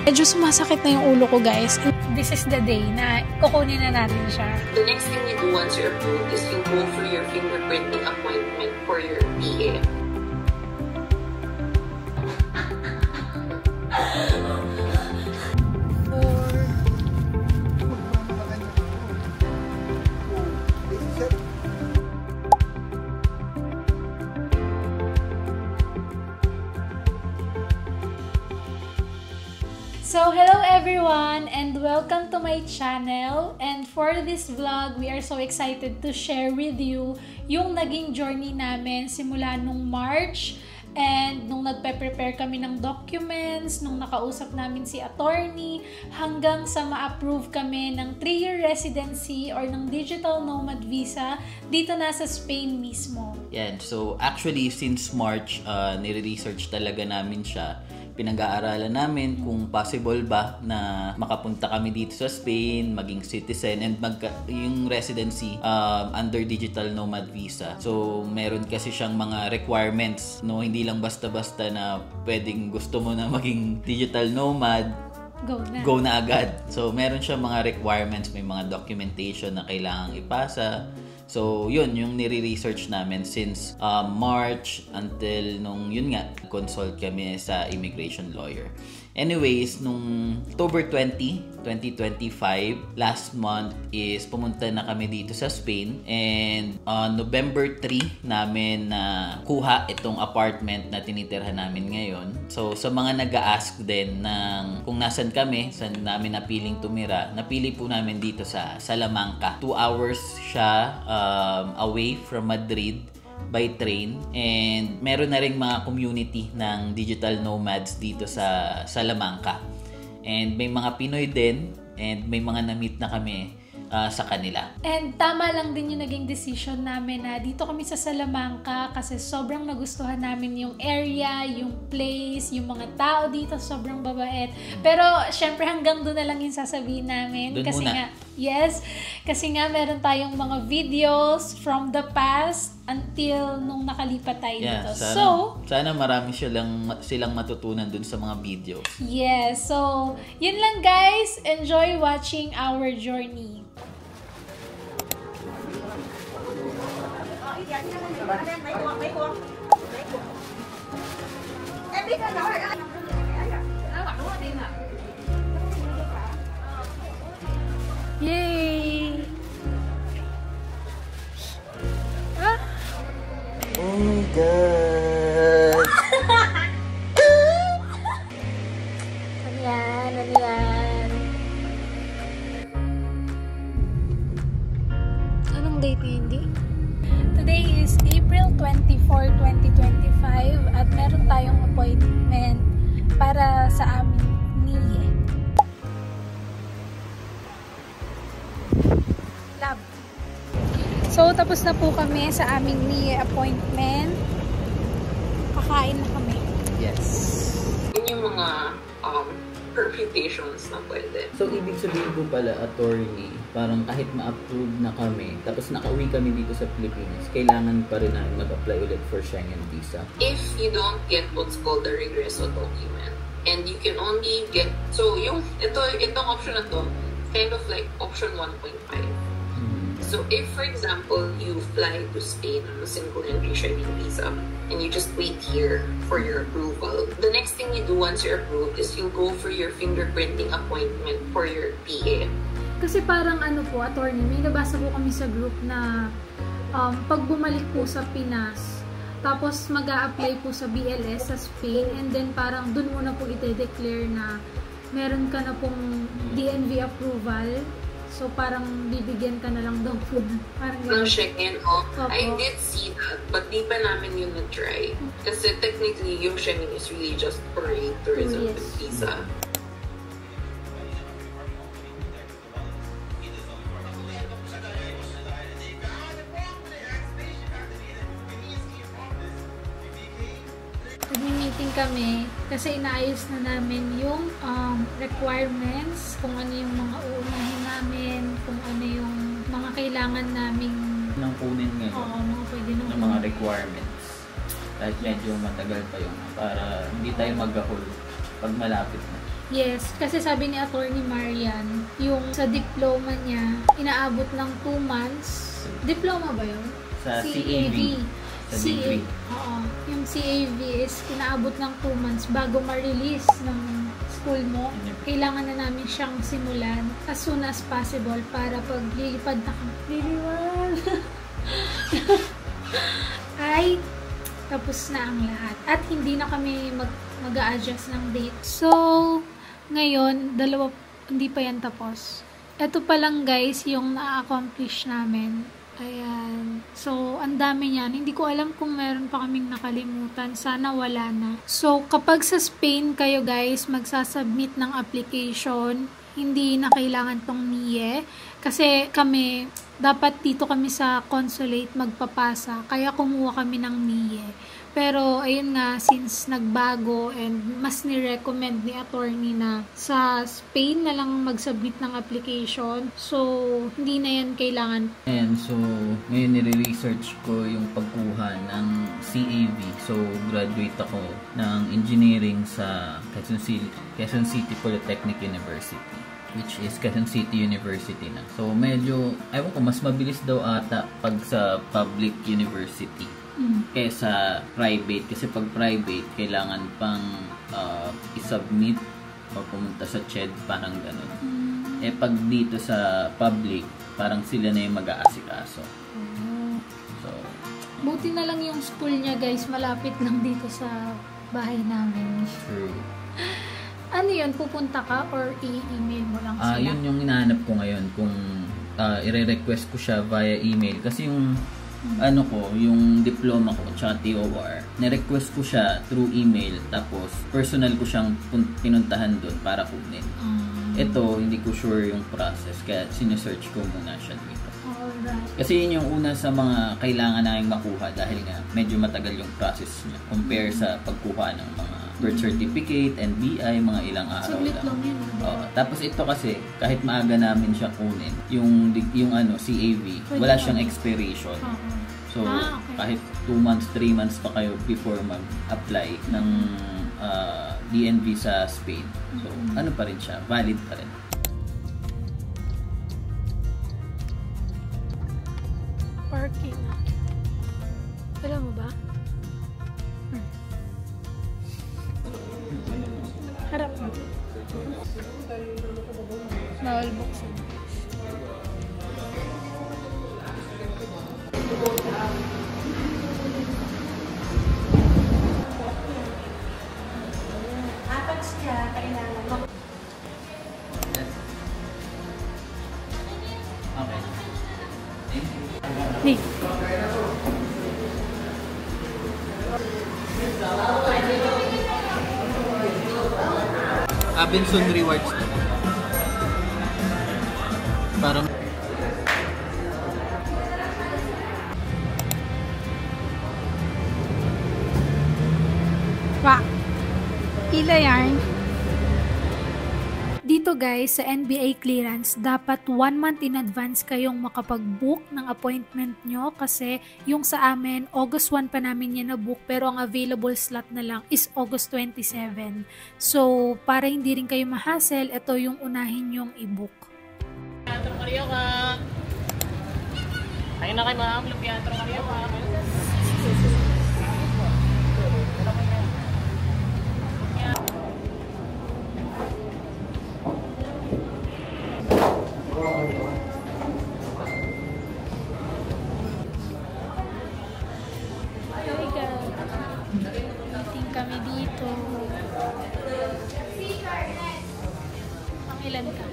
Medyo sumasakit na yung ulo ko, guys. This is the day na kukunin na natin siya. The next thing you do once you're approved is you go for your fingerprinting appointment for your PA. So, hello everyone and welcome to my channel. And for this vlog, we are so excited to share with you yung naging journey namin simula nung March and nung nagpe-prepare kami ng documents, nung nakausap namin si attorney, hanggang sa ma-approve kami ng 3-year residency or ng digital nomad visa dito na sa Spain mismo. Yan. So, actually, since March, nire-research talaga namin siya. Pinag-aaralan namin kung possible ba na makapunta kami dito sa Spain, maging citizen, and yung residency under digital nomad visa. So, meron kasi siyang mga requirements, no? Hindi lang basta-basta na pwedeng gusto mo na maging digital nomad, go na agad. So, meron siyang mga requirements, may mga documentation na kailangang ipasa. So, yun, yung nire-research namin since March until nung, yun nga, consult kami sa immigration lawyer. Anyways, nung October 20, 2025, last month is pumunta na kami dito sa Spain. And November 3 namin na kuha itong apartment na tinitirhan namin ngayon. So, sa mga nag-a-ask din ng kung nasan kami, saan namin napiling tumira, napili po namin dito sa Salamanca. 2 hours siya away from Madrid by train, and meron na ring mga community ng digital nomads dito sa Salamanca, and may mga Pinoy din, and may mga na-meet na kami sa kanila. And tama lang din yung naging decision namin na dito kami sa Salamanca kasi sobrang nagustuhan namin yung area, yung place, yung mga tao dito, sobrang babait. Pero syempre hanggang doon na lang yung sasabihin namin. Doon kasi muna. nga, yes, kasi nga meron tayong mga videos from the past until nung nakalipat tayo dito. Sana marami silang matutunan dun sa mga videos. Yes, so yun lang guys. Enjoy watching our journey. Yay! Ah? Oh my God! Ano yan? Ano yan? Anong date na hindi? Today is April 24, 2025 at meron tayong appointment para sa aming NIE. Lab. So, tapos na po kami sa aming NIE appointment. Kakain na kami. Yes. Yun yung mga permutations na pwede. So, ibig sabihin po pala, attorney, parang kahit ma-approve na kami, tapos nakauwi kami dito sa Pilipinas, kailangan pa rin namin mag-apply ulit for Schengen visa. If you don't get what's called the regreso document, and you can only get, so yung, itong option na to, kind of like option 1.5. So if, for example, you fly to Spain on a single entry Schengen visa, and you just wait here for your approval, the next thing you do once you're approved is you go for your fingerprinting appointment for your PA. Kasi parang ano po, attorney, may nabasa po kami sa group na pag bumalik po sa Pinas, tapos mag-a-apply po sa BLS sa Spain, and then parang dun mo na po ite-declare na meron ka na pong DNV approval. So, parang bibigyan ka na lang daw po. Parang ng Schengen, I did see that, but di pa namin yun na-try. Kasi technically, yung Schengen is really just for a tourism visa. Nag-meeting kami kasi inaayos na namin yung requirements, kung ano yung mga uunahin namin, kung ano yung mga kailangan naming Nang kunin ngayon. Oo, mga pwede nang ng mga requirements. Kahit medyo matagal pa yun para hindi tayo mag-gahol pag malapit na. Yes, kasi sabi ni Attorney Marian, yung sa diploma niya, inaabot ng 2 months. Diploma ba yun? Sa CAV. Sa degree. Oo. Yung CAV is inaabot ng 2 months bago ma-release ng school mo. Kailangan na namin siyang simulan as soon as possible para pag lilipad na kami. Liliwan! Ay, tapos na ang lahat. At hindi na kami mag-a-adjust ng date. So, ngayon, hindi pa yan tapos. Ito pa lang guys, yung na-accomplish namin. Ayan. So, ang dami niyan. Hindi ko alam kung meron pa kaming nakalimutan. Sana wala na. So, kapag sa Spain kayo guys, magsasubmit ng application, hindi na kailangan tong NIE. Kasi kami, dapat dito kami sa consulate magpapasa. Kaya kumuha kami ng NIE. Pero, ayun nga, since nagbago and mas ni-recommend ni attorney na sa Spain na lang mag-submit ng application. So, hindi na yan kailangan. Ayan, so, ngayon nire-research ko yung pagkuha ng CAV. So, graduate ako ng engineering sa Quezon City Polytechnic University, which is Quezon City University na. So, medyo, ewan ko, mas mabilis daw ata pag sa public university kesa private. Kasi pag private, kailangan pang isubmit o pumunta sa CHED, parang ganun. Eh, pag dito sa public, parang sila na yung mag-aasikaso. So, buti na lang yung school niya guys, malapit lang dito sa bahay namin. true. Ano yun? Pupunta ka or i-email mo lang sila? Yun yung hinahanap ko ngayon, kung i-request ko siya via email. Kasi yung ano ko, yung diploma ko tsaka TOR, ni-request ko siya through email, tapos personal ko siyang pinuntahan doon para kunin. Ito, hindi ko sure yung process, kaya sinesearch ko muna siya dito. Alright. Kasi yun yung una sa mga kailangan namin makuha dahil nga medyo matagal yung process niya compare sa pagkuha ng mga birth certificate, NBI, mga ilang araw Saglit lang. lang yun. Tapos ito kasi, kahit maaga namin siya kunin, yung ano, CAV, wala siyang expiration. So, okay. Kahit 2 months, 3 months pa kayo before mag-apply ng DNV sa Spain. So, ano pa rin siya, valid pa rin. Parking. Alam mo ba? Harap mo. Bawal buksan. Apat siya, kailangan mo. Okay. Thank you. Ni. Abenson Rewards na. Parang Wa. Ila yarn. Dito guys, sa NBA clearance, dapat 1 month in advance kayong makapag-book ng appointment nyo kasi yung sa amin, August 1 pa namin yan na-book pero ang available slot na lang is August 27. So, para hindi rin kayo ma-hassle, ito yung unahin yung i-book. Teatro Carioca. Ayun na kay ma'am, Teatro Carioca. Hi guys. Meeting kami dito. Ang ilan ka?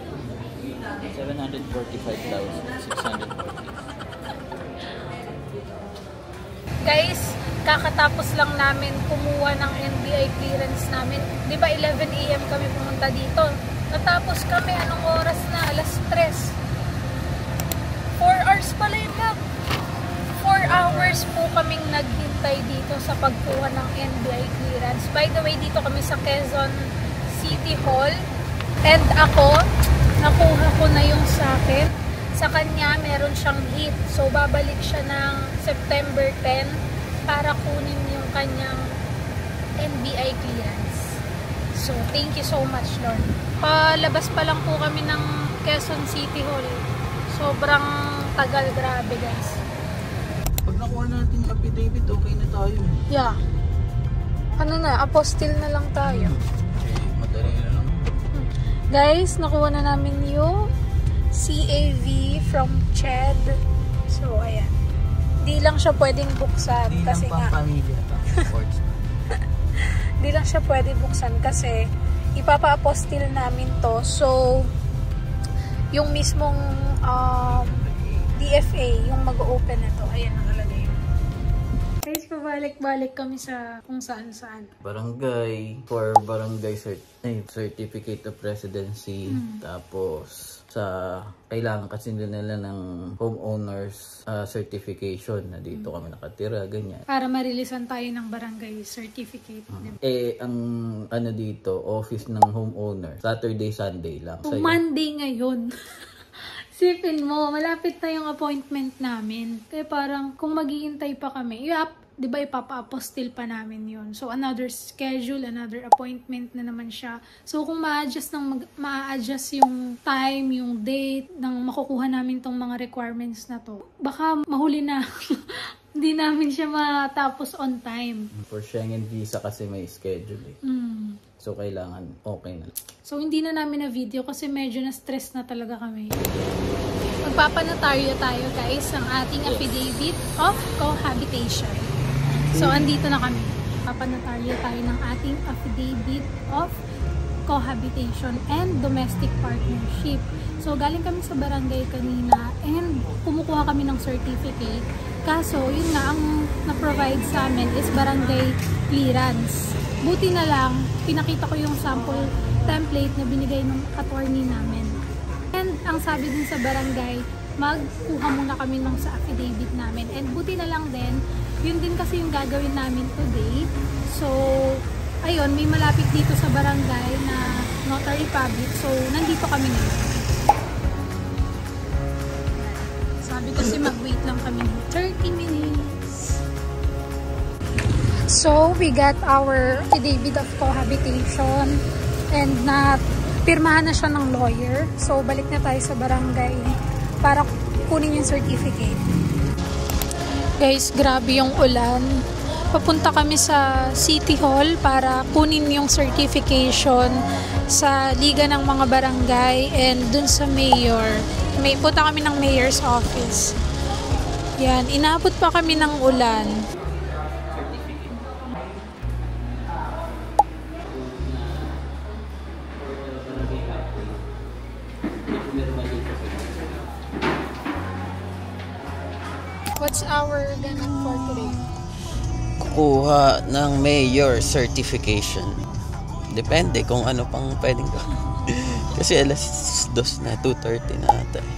745,640. Guys, kakatapos lang namin kumuha ng NBI clearance namin. Di ba 11 AM kami pumunta dito? Natapos kami, anong oras na? Alas 3. 4 hours pala yun lang. 4 hours po kaming naghintay dito sa pagkuha ng NBI clearance. By the way, dito kami sa Quezon City Hall. And ako, nakuha ko na yung sa akin. Sa kanya, meron siyang hit. So, babalik siya ng September 10 para kunin yung kanyang NBI clearance. So, thank you so much, Lord. Palabas pa lang po kami ng Quezon City Hall. Sobrang tagal, grabe guys. Pag nakuha natin yung affidavit, okay na tayo. Yeah. Ano na, apostille na lang tayo. Okay, madali na lang. Guys, nakuha na namin yung CAV from CHED. So, ayan. Di lang siya pwedeng buksan Di kasi lang nga. pamilya. Di lang siya pwedeng buksan kasi ipapa-apostille namin to. So, yung mismong DFA, yung mag-open na to. Ayan, nakalagay. Guys, pabalik-balik kami sa kung saan-saan. Barangay, for barangay certificate of residency. Tapos, kailangan kasi nila ng homeowners certification na dito kami nakatira, ganyan. Para marilisan tayo ng barangay certificate. Ang ano dito, office ng homeowner, Saturday, Sunday lang. Sa'yo. Monday ngayon. Sipin mo, malapit na yung appointment namin. Kaya parang kung maghihintay pa kami, di ba ipapa-apostille pa namin yun. So, another schedule, another appointment na naman siya. So, kung ma-adjust yung time, yung date, ng makukuha namin tong mga requirements na to, baka mahuli na. Hindi namin siya matapos on time. For Schengen visa kasi may schedule eh. So, kailangan okay na. So, hindi na namin na video kasi medyo na-stress na talaga kami. Magpapanotaryo tayo guys ng ating affidavit of cohabitation. So, andito na kami. Papanotaryo tayo ng ating affidavit of cohabitation and domestic partnership. So, galing kami sa barangay kanina and kumukuha kami ng certificate. Kaso, yun nga, ang na-provide sa amin is barangay clearance. Buti na lang, pinakita ko yung sample template na binigay ng attorney namin. And ang sabi din sa barangay, magkuha muna kami ng sa affidavit namin. And buti na lang din, yun din kasi yung gagawin namin today. So, ayun, may malapit dito sa barangay na notary public. So, nandito kami ngayon. Sabi kasi mag-wait lang kami 30 minutes. So, we got our affidavit of cohabitation and pirmahan na siya ng lawyer. So, balik na tayo sa barangay para kunin yung certificate. Guys, grabe yung ulan. Papunta kami sa City Hall para kunin yung certification sa Liga ng mga Barangay and dun sa mayor. Punta kami ng mayor's office. Yan, inabot pa kami ng ulan. What's our ganun for today? Kukuha ng mayor certification. Depende kung ano pang pwedeng gawin. Kasi alas 2 na, 2:30 na ata eh.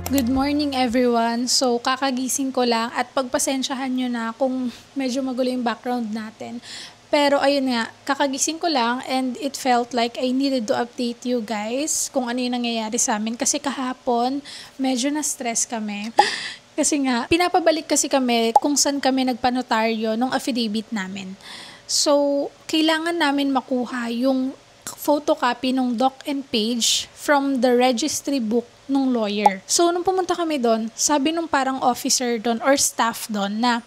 Good morning everyone. So, kakagising ko lang at pagpasensyahan nyo na kung medyo magulo yung background natin. Pero ayun nga, kakagising ko lang and it felt like I needed to update you guys kung ano yung nangyayari sa amin. Kasi kahapon, medyo na-stress kami. Kasi nga, pinapabalik kasi kami kung saan kami nagpanotaryo ng affidavit namin. So, kailangan namin makuha yung photocopy ng doc and page from the registry book nung lawyer. So, nung pumunta kami doon, sabi nung parang officer doon or staff doon na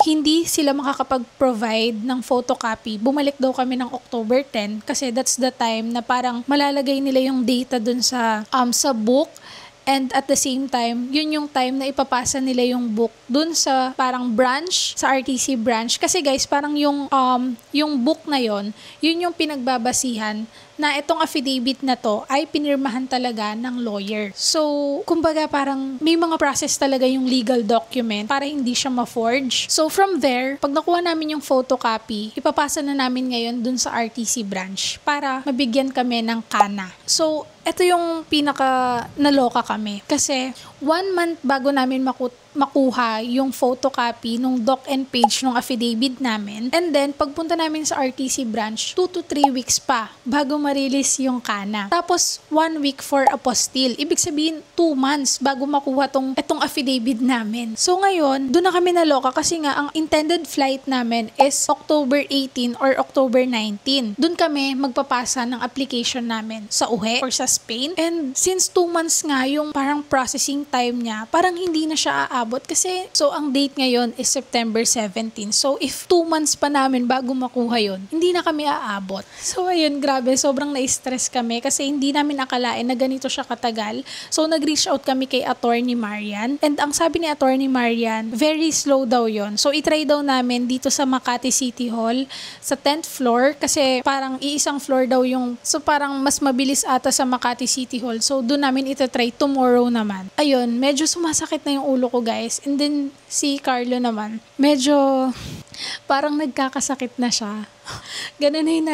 hindi sila makakapag-provide ng photocopy. Bumalik daw kami ng October 10 kasi that's the time na parang malalagay nila yung data doon sa book And at the same time, yun yung time na ipapasa nila yung book dun sa parang branch, sa RTC branch. Kasi guys, parang yung book na yun yung pinagbabasihan na itong affidavit na to ay pinirmahan talaga ng lawyer. So, kumbaga parang may mga process talaga yung legal document para hindi siya ma-forge. So, from there, pag nakuha namin yung photocopy, ipapasa na namin ngayon dun sa RTC branch para mabigyan kami ng kana. So, ito yung pinaka naloka kami. Kasi 1 month bago namin makuha yung photocopy nung doc and page nung affidavit namin. And then, pagpunta namin sa RTC branch, 2 to 3 weeks pa bago ma-release yung kana. Tapos, 1 week for apostille. Ibig sabihin, 2 months bago makuha itong affidavit namin. So, ngayon, doon na kami naloka kasi nga, ang intended flight namin is October 18 or October 19. Doon kami magpapasa ng application namin sa uwi or sa Spain. And since 2 months nga yung parang processing time niya, parang hindi na siya aabot kasi so ang date ngayon is September 17. So if 2 months pa namin bago makuha yun, hindi na kami aabot. So ayun, grabe, sobrang na-stress kami kasi hindi namin akalain na ganito siya katagal. So nag-reach out kami kay Attorney Marian and ang sabi ni Attorney Marian, very slow daw yon. So itry daw namin dito sa Makati City Hall sa 10th floor kasi parang iisang floor daw yung so parang mas mabilis ata sa Makati City Hall. So doon namin itatry tomorrow naman. Ayun, medyo sumasakit na yung ulo ko guys. And then si Carlo naman, medyo parang nagkakasakit na siya. Ganun na yung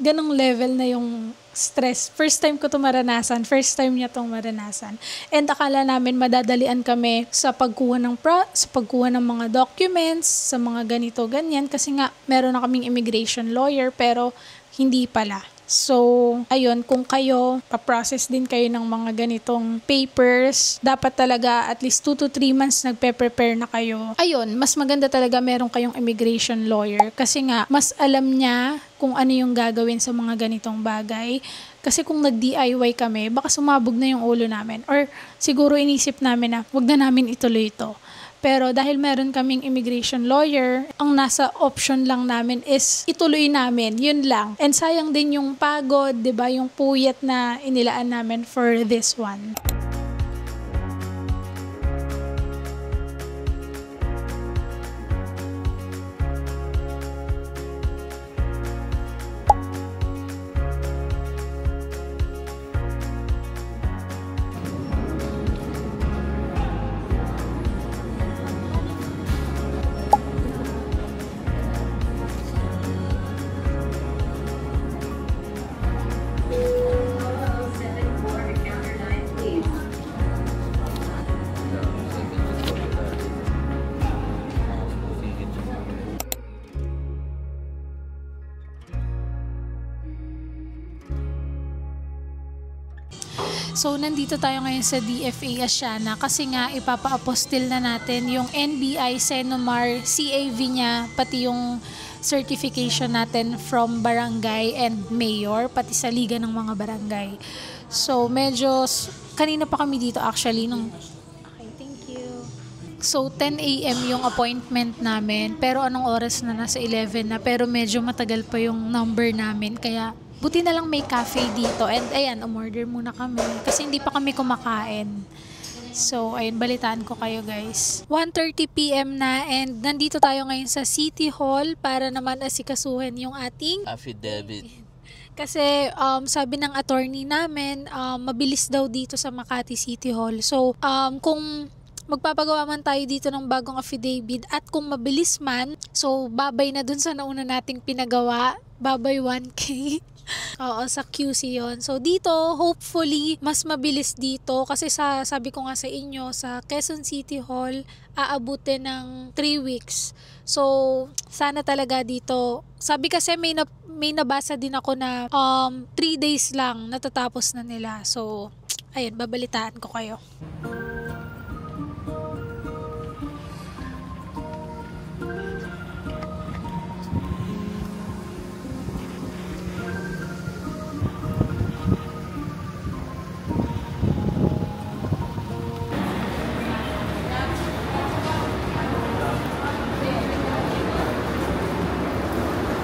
ganong level na yung stress. First time ko ito maranasan. First time niya itong maranasan. And akala namin madadalian kami sa pagkuha ng mga documents, sa mga ganito, ganyan. Kasi nga, meron na kaming immigration lawyer pero hindi pala. So, ayun, kung kayo, pa-process din kayo ng mga ganitong papers, dapat talaga at least 2 to 3 months nagpe-prepare na kayo. Ayun, mas maganda talaga meron kayong immigration lawyer kasi nga, mas alam niya kung ano yung gagawin sa mga ganitong bagay. Kasi kung nag-DIY kami, baka sumabog na yung ulo namin. Or siguro inisip namin na, wag na namin ituloy ito. Pero dahil meron kaming immigration lawyer, ang nasa option lang namin is ituloy namin. Yun lang. And sayang din yung pagod, 'di ba? Yung puyat na inilaan namin for this one. So, nandito tayo ngayon sa DFA Asiana kasi nga ipapa-apostil na natin yung NBI, Senomar, CAV niya, pati yung certification natin from barangay and mayor, pati sa liga ng mga barangay. So, medyo, kanina pa kami dito actually okay, thank you. So, 10 a.m. yung appointment namin, pero anong oras na? Nasa 11 na, pero medyo matagal pa yung number namin, kaya buti na lang may cafe dito. And ayan, umorder muna kami. Kasi hindi pa kami kumakain. So, ayun, balitaan ko kayo guys. 1:30 p.m. na and nandito tayo ngayon sa City Hall para naman asikasuhin yung ating affidavit. Kasi sabi ng attorney namin, mabilis daw dito sa Makati City Hall. So, kung magpapagawa man tayo dito ng bagong affidavit at kung mabilis man, so babay na dun sa nauna nating pinagawa, babay 1K. Oo, sa QC yon. So, dito, hopefully, mas mabilis dito kasi sabi ko nga sa inyo, sa Quezon City Hall, aabutin ng 3 weeks. So, sana talaga dito. Sabi kasi may nabasa din ako na 3 days lang natatapos na nila. So, ayun, babalitaan ko kayo.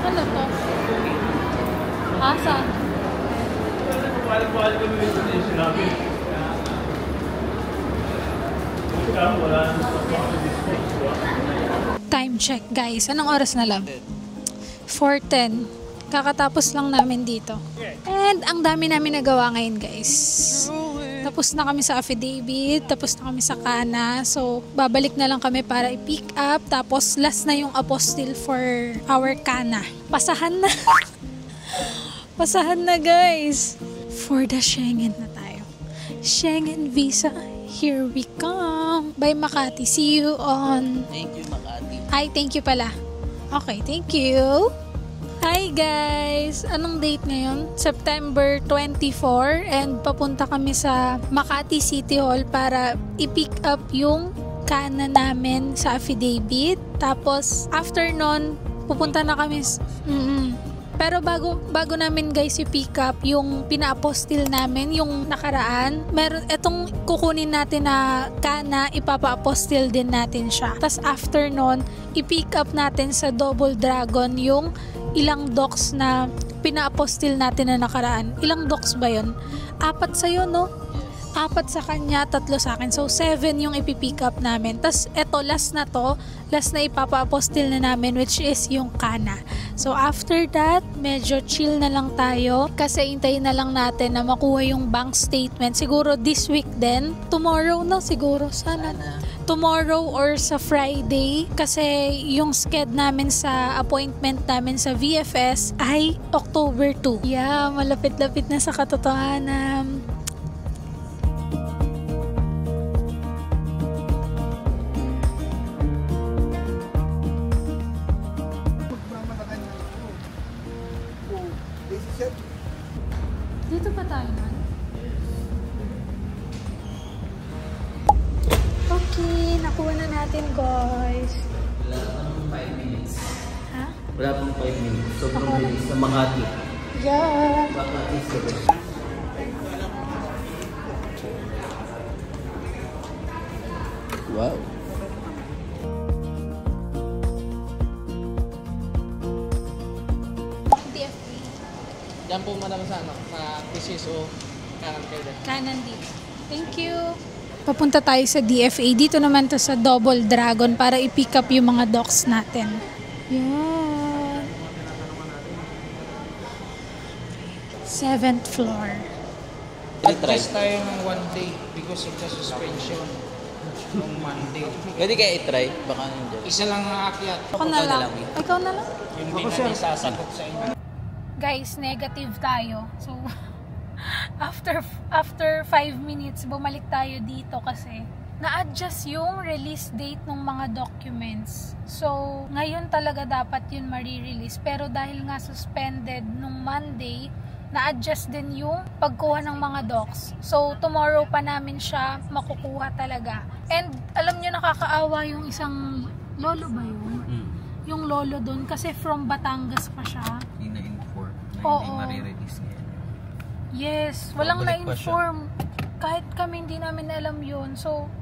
Ano to? Saan? Time check, guys. Anong oras na lang? 4:10. Kakatapos lang namin dito. And ang dami namin nagawa ngayon, guys. Tapos na kami sa affidavit, tapos na kami sa kana. So, babalik na lang kami para i-pick up. Tapos, last na yung apostille for our kana. Pasahan na. Pasahan na, guys. For the Schengen na tayo. Schengen visa, here we come. Bye, Makati. See you on... Thank you, Makati. Ay, thank you pala. Okay, thank you. Hi guys! Anong date ngayon? September 24 and papunta kami sa Makati City Hall para i-pick up yung kana namin sa affidavit. Tapos, after nun, pupunta na kami... Pero bago namin guys i-pick up yung pina-apostil namin, yung nakaraan, meron etong kukunin natin na kana, ipapa-apostil din natin siya. Tapos after nun, i-pick up natin sa Double Dragon yung ilang docs na pina-apostil natin na nakaraan. Ilang docs ba yun? 4 sa'yo, no? 4 sa kanya, 3 sa akin. So, 7 yung ipipick up namin. Tapos, eto, last na ipapa-apostil na namin, which is yung kana. So, after that, medyo chill na lang tayo. Kasi, hintayin na lang natin na makuha yung bank statement. Siguro, this week din. Tomorrow, no? Siguro, sana. Tomorrow or sa Friday. Kasi, yung sked namin sa appointment namin sa VFS ay October 2. Yeah, malapit-lapit na sa katotohanan. Dito pa tayo man. Okay, nakuha na natin guys. Wala pang 5 minutes. Ha? Wala pang 5 minutes. Sobrang bilis sa Makati. Yeah. Makati sobrang. Wow. DFA. Diyan po madam sa PCSO kanan kayo din. Kanan dito. Thank you. Papunta tayo sa DFA. Dito naman to sa Double Dragon para i-pick up yung mga docs natin. Yan. 7th floor. Adjust tayo ng 1 day because of the suspension ng Monday. Pwede kaya i-try? Baka nandiyan. Isa lang ang aakyat. Ako na lang. Ikaw na lang. Yung di na isasagot sa inyo. Guys, negative tayo. So, after 5 minutes, bumalik tayo dito kasi na-adjust yung release date ng mga documents. So, ngayon talaga dapat yun marirelease. Pero dahil nga suspended nung Monday, na-adjust din yung pagkuha ng mga docs. So, tomorrow pa namin siya makukuha talaga. And, alam nyo, nakakaawa yung isang lolo ba yun? Yung lolo dun, kasi from Batangas pa siya. Hindi na-inform na Oo. hindi marirelease ngayon. Yes, walang Babalik pa na-inform. Kahit kami hindi namin alam yun. So,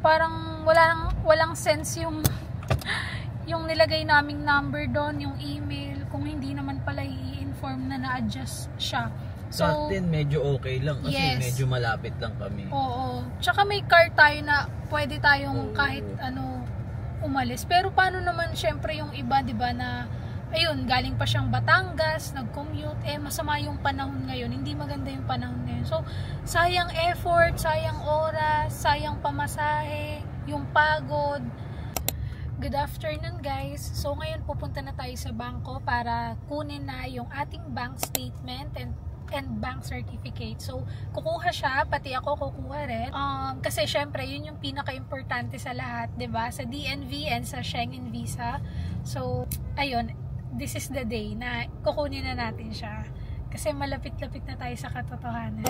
parang walang sense yung nilagay naming number doon, yung email, kung hindi naman pala i-inform na na-adjust siya. So, Sa atin, medyo okay lang kasi yes. medyo malapit lang kami. Oo. Tsaka may card tayo na pwede tayong kahit umalis. Pero paano naman syempre yung iba, 'di ba, na ayun, galing pa siyang Batangas, nag-commute, masama yung panahon ngayon. Hindi maganda yung panahon ngayon. So, sayang effort, sayang oras, sayang pamasahe, yung pagod. Good afternoon guys. So, ngayon pupunta na tayo sa bangko para kunin na yung ating bank statement and bank certificate. So, kukuha siya, pati ako kukuha rin. Kasi syempre, yun yung pinaka-importante sa lahat, 'di ba? Sa DNV and sa Schengen visa. So, ayun, this is the day na kukunin na natin siya. Kasi malapit-lapit na tayo sa katotohanan.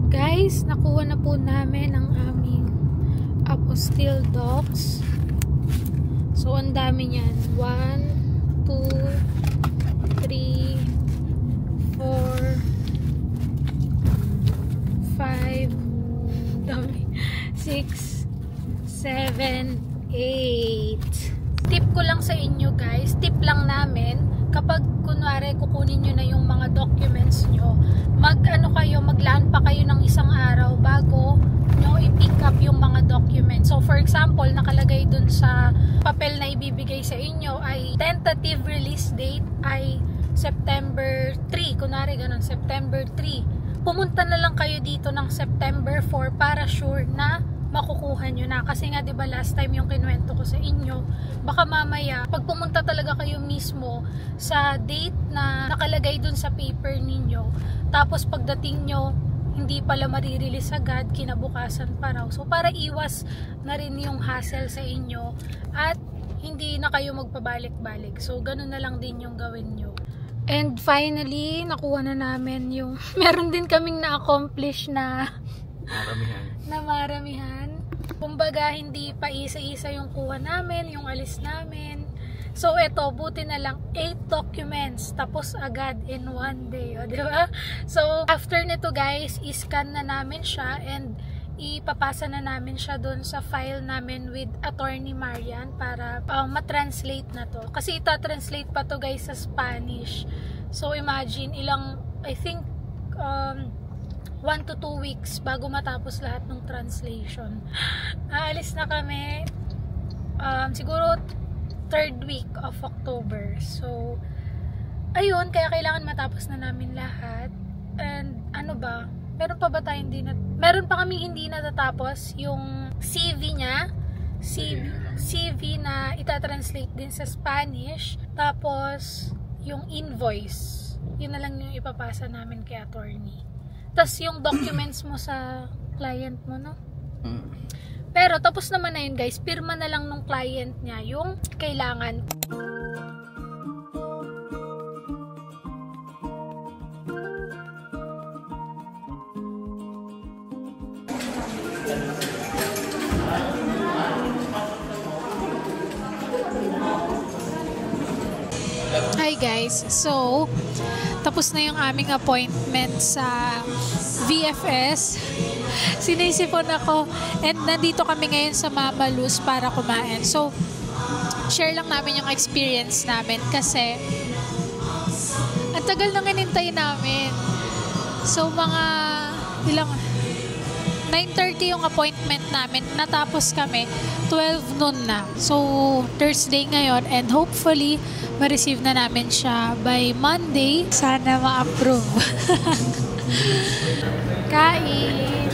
Guys, nakuha na po namin ang aming apostille docs. So, ang dami niyan. 1, 2, 3, 4, 5. Dami. 6, 7, 8. Tip ko lang sa inyo guys, tip lang namin, kapag kunwari kukunin nyo na yung mga documents nyo, maglaan pa kayo ng isang araw bago nyo i-pick up yung mga documents. So for example, nakalagay dun sa papel na ibibigay sa inyo ay tentative release date ay September 3, kunwari ganun, September 3. Pumunta na lang kayo dito ng September 4 para sure na makukuha nyo na. Kasi nga, diba, last time yung kinuwento ko sa inyo, baka mamaya, pag pumunta talaga kayo mismo sa date na nakalagay dun sa paper ninyo, tapos pagdating nyo, hindi pala marirelease agad, kinabukasan pa raw. So, para iwas na rin yung hassle sa inyo at hindi na kayo magpabalik-balik. So, ganun na lang din yung gawin nyo. And finally, nakuha na namin yung, meron din kaming na-accomplish na maramihan. Kumbaga, hindi pa isa-isa yung kuha namin, yung alis namin. So, eto, buti na lang 8 documents, tapos agad in one day, o, diba? So, after nito guys, i-scan na namin siya and ipapasa na namin siya doon sa file namin with Attorney Marian para ma-translate na to. Kasi ita-translate pa to guys sa Spanish. So, imagine, I think, 1 to 2 weeks bago matapos lahat ng translation. Aalis na kami siguro 3rd week of October. So, ayun, kaya kailangan matapos na namin lahat. And ano ba? Meron pa ba tayo meron pa kami hindi natatapos yung CV niya. CV na itatranslate din sa Spanish. Tapos, yung invoice. Yun na lang yung ipapasa namin kay attorney. Tas yung documents mo sa client mo, no? Pero tapos naman na yun guys, pirma na lang nung client niya yung kailangan. Hi guys, so tapos na yung aming appointment sa VFS. Sinisipon ako and nandito kami ngayon sa Mama Luz para kumain. So, share lang namin yung experience namin kasi ang tagal nang hinintay namin. So, mga 9:30 yung appointment namin. Natapos kami 12 noon na. So, Thursday ngayon and hopefully ma-receive na namin siya by Monday. Sana ma-approve. Kain!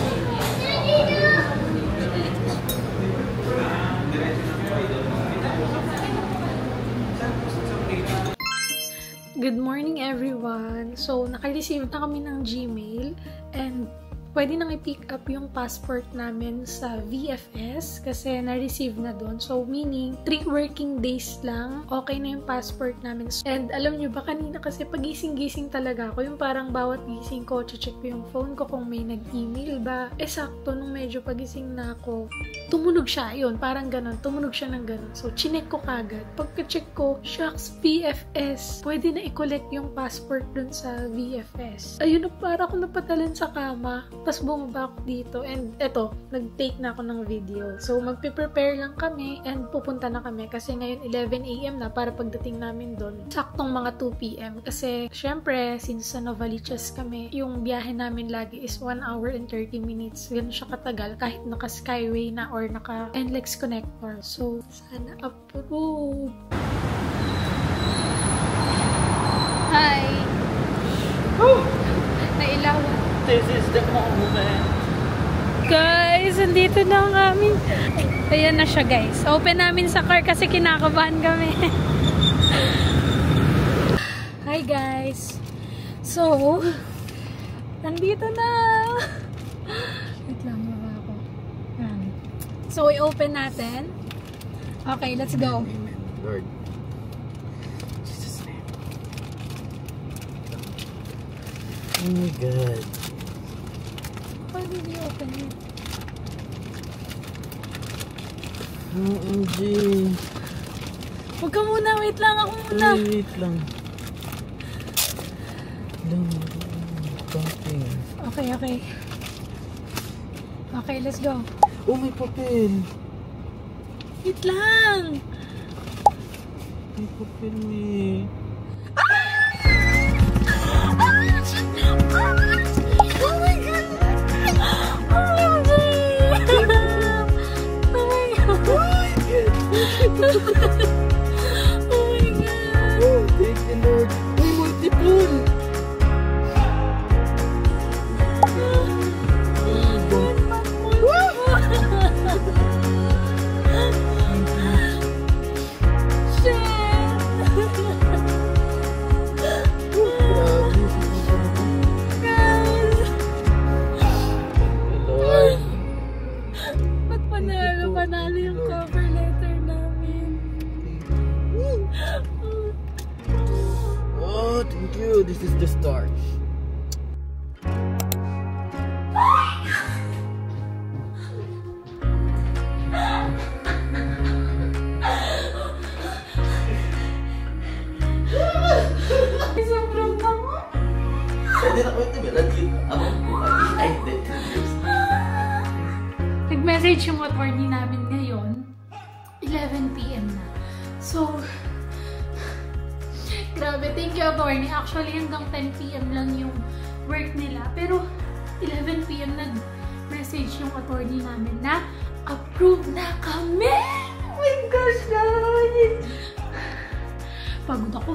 Good morning everyone! So, naka-receive na kami ng Gmail and pwede nang i-pick up yung passport namin sa VFS kasi na-receive na doon. So, meaning, 3 working days lang, okay na yung passport namin. And alam nyo ba, kanina kasi pagising-gising talaga ako, yung parang bawat gising ko, check ko yung phone ko kung may nag-email ba. Sakto, nung medyo pagising na ako, tumunog siya, yun, parang ganun, tumunog siya ng ganun. So, chinek ko kagad. Pagka-check ko, shucks, VFS. Pwede na i-collect yung passport dun sa VFS. Ayun, para ako napatalan sa kama. Tapos bumaba ako dito and eto, nag-take na ako ng video. So, magpe-prepare lang kami and pupunta na kami kasi ngayon 11 AM na para pagdating namin doon. Saktong mga 2 PM kasi syempre, since sa Novaliches kami, yung biyahe namin lagi is 1 hour and 30 minutes. Ganun siya katagal kahit naka-Skyway na or naka-NLEX connector. So, sana approve. Hi! Woo! Nailawan. This is the moment. Guys, andito na ang amin. Ayan na siya guys. Open namin sa car kasi kinakabahan kami. Hi guys. So, nandito na. Wait lang, maba ako. So, i-open natin. Okay, let's go. Amen, Lord. Oh my God. How did you open it? OMG. Huwag ka muna, wait lang, ako muna. Wait lang. Okay. Okay, let's go. Oh, may papel. Wait lang! May papel eh. Oh my God! Oh my God! Oh my God! Thank you, Lord. Uy, multiple. Panalo yung cover letter namin. Oh, thank you. This is the start. Sobrang tama. Nag-message yung attorney namin ngayon, 11 PM na. So, grabe, thank you attorney. Actually, hanggang 10 PM lang yung work nila. Pero, 11 PM nag-message yung attorney namin na approve na kami! Oh my gosh, guys! Pagod ako.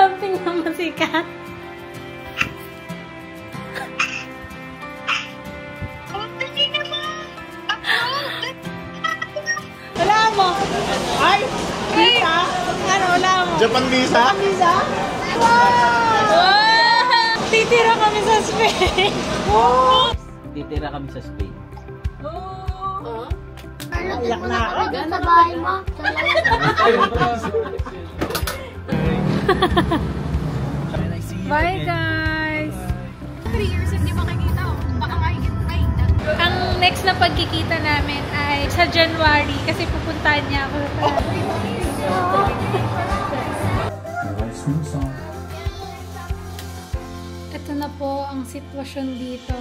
Something na masikat. Wala mo! Ay! Visa? Ano, wala mo? Japan visa? Visa? Wow! Titira kami sa Spain! Titira kami sa Spain. Iyak na ako. Sa bahay mo. Bye guys! 3 years hindi makikita. Baka mahigit 9. Ang next na pagkikita namin ay sa January kasi pupuntahan niya ako. Ito na po ang sitwasyon dito.